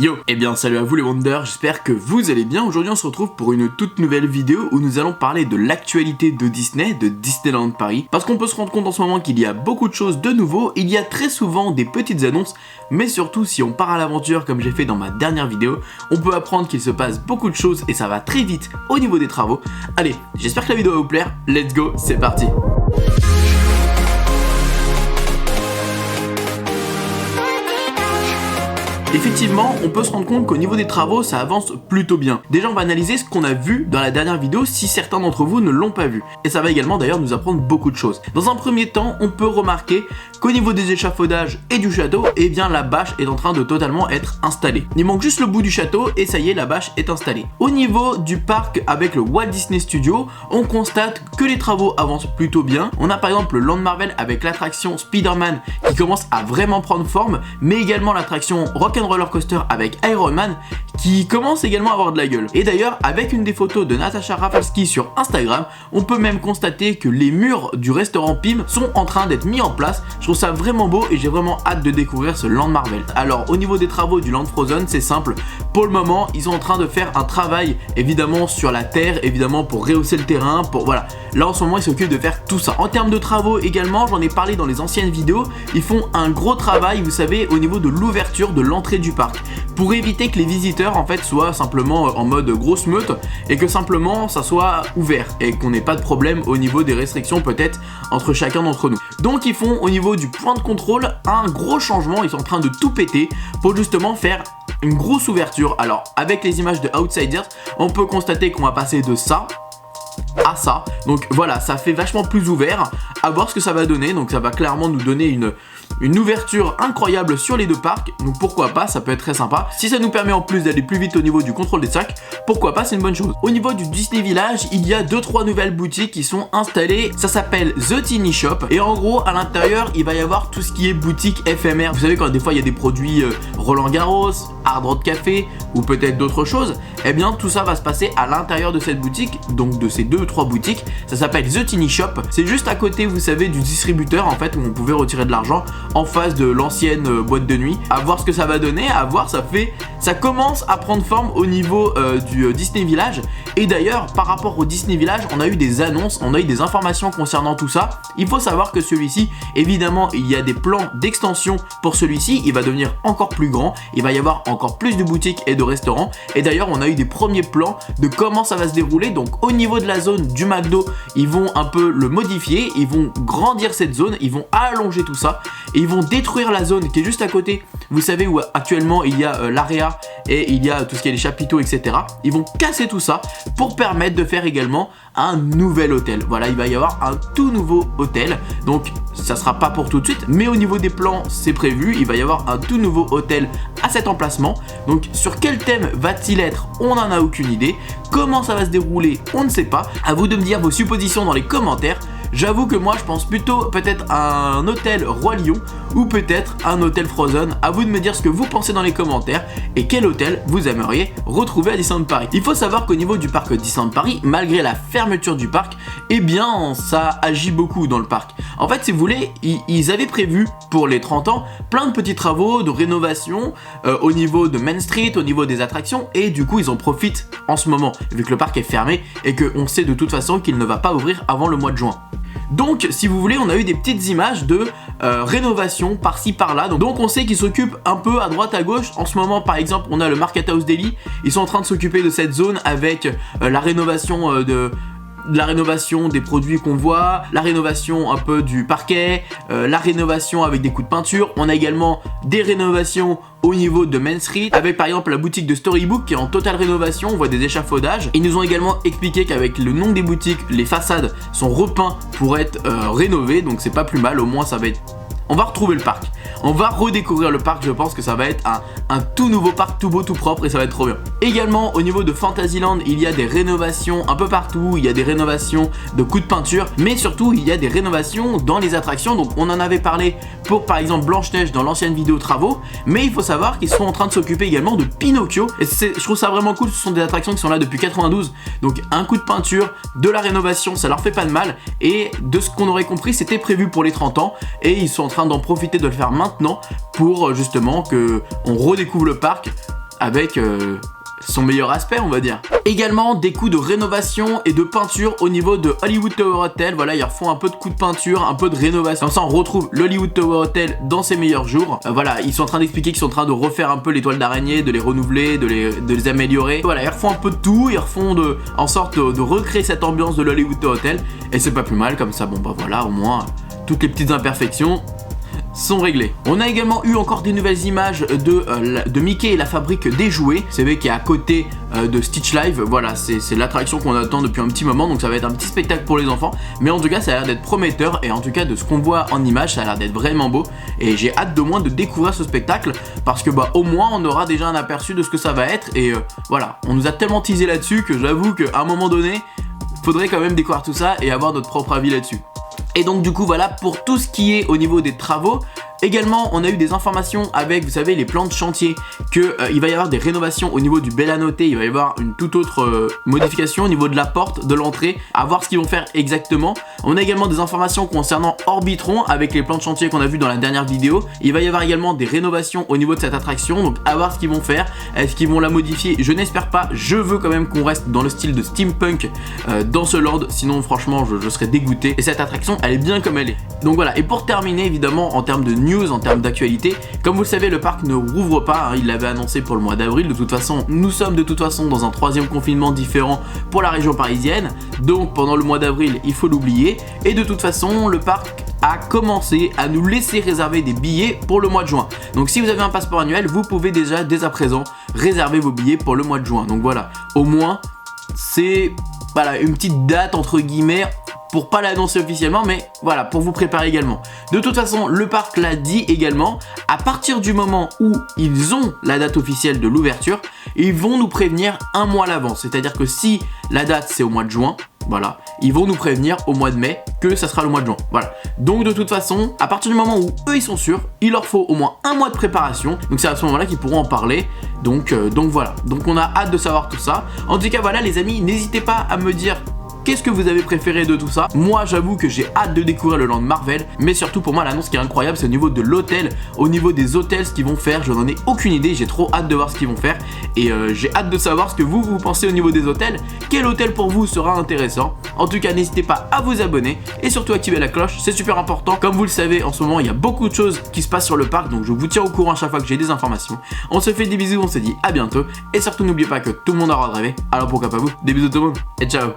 Yo, et bien salut à vous les Wonders, j'espère que vous allez bien. Aujourd'hui on se retrouve pour une toute nouvelle vidéo où nous allons parler de l'actualité de Disney, de Disneyland Paris. Parce qu'on peut se rendre compte en ce moment qu'il y a beaucoup de choses de nouveau, il y a très souvent des petites annonces, mais surtout si on part à l'aventure comme j'ai fait dans ma dernière vidéo, on peut apprendre qu'il se passe beaucoup de choses et ça va très vite au niveau des travaux. Allez, j'espère que la vidéo va vous plaire, let's go, c'est parti. Effectivement, on peut se rendre compte qu'au niveau des travaux, ça avance plutôt bien. Déjà, on va analyser ce qu'on a vu dans la dernière vidéo si certains d'entre vous ne l'ont pas vu. Et ça va également d'ailleurs nous apprendre beaucoup de choses. Dans un premier temps, on peut remarquer qu'au niveau des échafaudages et du château, eh bien la bâche est en train de totalement être installée. Il manque juste le bout du château et ça y est, la bâche est installée. Au niveau du parc avec le Walt Disney Studio, on constate que les travaux avancent plutôt bien. On a par exemple le Land Marvel avec l'attraction Spider-Man qui commence à vraiment prendre forme, mais également l'attraction Roller Coaster avec Iron Man qui commence également à avoir de la gueule. Et d'ailleurs, avec une des photos de Natasha Rafalski sur Instagram, on peut même constater que les murs du restaurant Pym sont en train d'être mis en place. Je trouve ça vraiment beau et j'ai vraiment hâte de découvrir ce Land Marvel. Alors, au niveau des travaux du Land Frozen, c'est simple. Pour le moment, ils sont en train de faire un travail, évidemment, sur la terre, évidemment, pour rehausser le terrain, pour voilà. Là, en ce moment, ils s'occupent de faire tout ça. En termes de travaux également, j'en ai parlé dans les anciennes vidéos, ils font un gros travail, vous savez, au niveau de l'ouverture de l'entrée du parc, pour éviter que les visiteurs en fait soient simplement en mode grosse meute et que simplement ça soit ouvert et qu'on n'ait pas de problème au niveau des restrictions peut-être entre chacun d'entre nous. Donc ils font au niveau du point de contrôle un gros changement, ils sont en train de tout péter pour justement faire une grosse ouverture. Alors avec les images de Outsiders, on peut constater qu'on va passer de ça à ça, donc voilà, ça fait vachement plus ouvert, à voir ce que ça va donner. Donc ça va clairement nous donner une ouverture incroyable sur les deux parcs, donc pourquoi pas, ça peut être très sympa. Si ça nous permet en plus d'aller plus vite au niveau du contrôle des sacs, pourquoi pas, c'est une bonne chose. Au niveau du Disney Village, il y a 2-3 nouvelles boutiques qui sont installées, ça s'appelle The Tiny Shop, et en gros à l'intérieur il va y avoir tout ce qui est boutique éphémère. Vous savez quand des fois il y a des produits Roland Garros, Hard Rock Café ou peut-être d'autres choses, et bien tout ça va se passer à l'intérieur de cette boutique, donc de ces 2-3 boutiques. Ça s'appelle The Tiny Shop, c'est juste à côté, vous savez, du distributeur en fait où on pouvait retirer de l'argent, en face de l'ancienne boîte de nuit. À voir ce que ça va donner, à voir, ça commence à prendre forme au niveau du Disney Village. Et d'ailleurs, par rapport au Disney Village, on a eu des annonces, on a eu des informations concernant tout ça. Il faut savoir que celui-ci, évidemment, il y a des plans d'extension pour celui-ci, il va devenir encore plus grand, il va y avoir encore plus de boutiques et de restaurants. Et d'ailleurs, on a eu des premiers plans de comment ça va se dérouler. Donc au niveau de la zone du McDo, ils vont un peu le modifier, ils vont grandir cette zone, ils vont allonger tout ça et ils vont détruire la zone qui est juste à côté. Vous savez où actuellement il y a l'AREA et il y a tout ce qui est les chapiteaux, etc. Ils vont casser tout ça pour permettre de faire également un nouvel hôtel. Voilà, il va y avoir un tout nouveau hôtel. Donc ça sera pas pour tout de suite, mais au niveau des plans c'est prévu. Il va y avoir un tout nouveau hôtel à cet emplacement. Donc sur quel thème va-t-il être? On n'en a aucune idée. Comment ça va se dérouler? On ne sait pas. À vous de me dire vos suppositions dans les commentaires. J'avoue que moi je pense plutôt peut-être à un hôtel Roi Lion ou peut-être un hôtel Frozen. À vous de me dire ce que vous pensez dans les commentaires et quel hôtel vous aimeriez retrouver à Disneyland Paris. Il faut savoir qu'au niveau du parc Disneyland Paris, malgré la fermeture du parc, eh bien ça agit beaucoup dans le parc. En fait, si vous voulez, ils avaient prévu pour les 30 ans plein de petits travaux de rénovation au niveau de Main Street, au niveau des attractions, et du coup ils en profitent en ce moment vu que le parc est fermé et qu'on sait de toute façon qu'il ne va pas ouvrir avant le mois de juin. Donc si vous voulez, on a eu des petites images de rénovation par-ci par-là, donc on sait qu'ils s'occupent un peu à droite à gauche. En ce moment par exemple on a le Market House Daily, ils sont en train de s'occuper de cette zone avec la rénovation la rénovation des produits qu'on voit, la rénovation un peu du parquet, la rénovation avec des coups de peinture. On a également des rénovations au niveau de Main Street avec par exemple la boutique de Storybook qui est en totale rénovation, on voit des échafaudages. Ils nous ont également expliqué qu'avec le nom des boutiques, les façades sont repeintes pour être rénovées, donc c'est pas plus mal, au moins ça va être... On va retrouver le parc, on va redécouvrir le parc, je pense que ça va être un tout nouveau parc, tout beau, tout propre, et ça va être trop bien. Également au niveau de Fantasyland, il y a des rénovations un peu partout, il y a des rénovations de coups de peinture, mais surtout il y a des rénovations dans les attractions. Donc on en avait parlé pour par exemple Blanche-Neige dans l'ancienne vidéo travaux, mais il faut savoir qu'ils sont en train de s'occuper également de Pinocchio, et je trouve ça vraiment cool. Ce sont des attractions qui sont là depuis 92, donc un coup de peinture, de la rénovation, ça leur fait pas de mal, et de ce qu'on aurait compris c'était prévu pour les 30 ans, et ils sont en train d'en profiter de le faire maintenant pour justement que on redécouvre le parc avec son meilleur aspect, on va dire. Également des coups de rénovation et de peinture au niveau de Hollywood Tower Hotel. Voilà, ils refont un peu de coups de peinture, un peu de rénovation. Comme ça, on retrouve l'Hollywood Tower Hotel dans ses meilleurs jours. Voilà, ils sont en train d'expliquer qu'ils sont en train de refaire un peu les toiles d'araignée, de les renouveler, de les améliorer. Voilà, ils refont un peu de tout, ils refont en sorte de recréer cette ambiance de l'Hollywood Tower Hotel. Et c'est pas plus mal, comme ça, bon bah voilà, au moins, toutes les petites imperfections sont réglés. On a également eu encore des nouvelles images de Mickey et la fabrique des jouets. Vous savez qui est à côté de Stitch Live. Voilà, c'est l'attraction qu'on attend depuis un petit moment, donc ça va être un petit spectacle pour les enfants. Mais en tout cas, ça a l'air d'être prometteur et en tout cas de ce qu'on voit en image, ça a l'air d'être vraiment beau. Et j'ai hâte de moins de découvrir ce spectacle parce que bah au moins on aura déjà un aperçu de ce que ça va être. Et voilà, on nous a tellement teasé là-dessus que j'avoue qu'à un moment donné, faudrait quand même découvrir tout ça et avoir notre propre avis là-dessus. Et donc du coup voilà pour tout ce qui est au niveau des travaux. Également on a eu des informations avec, vous savez, les plans de chantier, que il va y avoir des rénovations au niveau du Bellanote, il va y avoir une toute autre modification au niveau de la porte, de l'entrée, à voir ce qu'ils vont faire exactement. On a également des informations concernant Orbitron avec les plans de chantier qu'on a vu dans la dernière vidéo. Il va y avoir également des rénovations au niveau de cette attraction, donc à voir ce qu'ils vont faire. Est-ce qu'ils vont la modifier? Je n'espère pas, je veux quand même qu'on reste dans le style de steampunk dans ce land, sinon franchement je serais dégoûté. Et cette attraction elle est bien comme elle est. Donc voilà, et pour terminer évidemment en termes de news, en termes d'actualité, comme vous le savez le parc ne rouvre pas, hein, il l'avait annoncé pour le mois d'avril. De toute façon nous sommes de toute façon dans un troisième confinement différent pour la région parisienne, donc pendant le mois d'avril il faut l'oublier. Et de toute façon le parc a commencé à nous laisser réserver des billets pour le mois de juin. Donc si vous avez un passeport annuel, vous pouvez déjà dès à présent réserver vos billets pour le mois de juin. Donc voilà, au moins c'est voilà une petite date entre guillemets, pour pas l'annoncer officiellement, mais voilà, pour vous préparer également. De toute façon, le parc l'a dit également, à partir du moment où ils ont la date officielle de l'ouverture, ils vont nous prévenir un mois à l'avance. C'est-à-dire que si la date c'est au mois de juin, voilà, ils vont nous prévenir au mois de mai que ça sera le mois de juin. Voilà. Donc de toute façon, à partir du moment où eux ils sont sûrs, il leur faut au moins un mois de préparation. Donc c'est à ce moment-là qu'ils pourront en parler. Donc voilà. Donc on a hâte de savoir tout ça. En tout cas voilà les amis, n'hésitez pas à me dire qu'est-ce que vous avez préféré de tout ça. Moi j'avoue que j'ai hâte de découvrir le land Marvel, mais surtout pour moi l'annonce qui est incroyable c'est au niveau de l'hôtel, au niveau des hôtels, ce qu'ils vont faire. Je n'en ai aucune idée, j'ai trop hâte de voir ce qu'ils vont faire. Et j'ai hâte de savoir ce que vous pensez au niveau des hôtels. Quel hôtel pour vous sera intéressant? En tout cas n'hésitez pas à vous abonner et surtout activer la cloche, c'est super important. Comme vous le savez en ce moment il y a beaucoup de choses qui se passent sur le parc, donc je vous tiens au courant à chaque fois que j'ai des informations. On se fait des bisous, on se dit à bientôt et surtout n'oubliez pas que tout le monde aura rêvé, alors pourquoi pas vous. Des bisous tout le monde et ciao.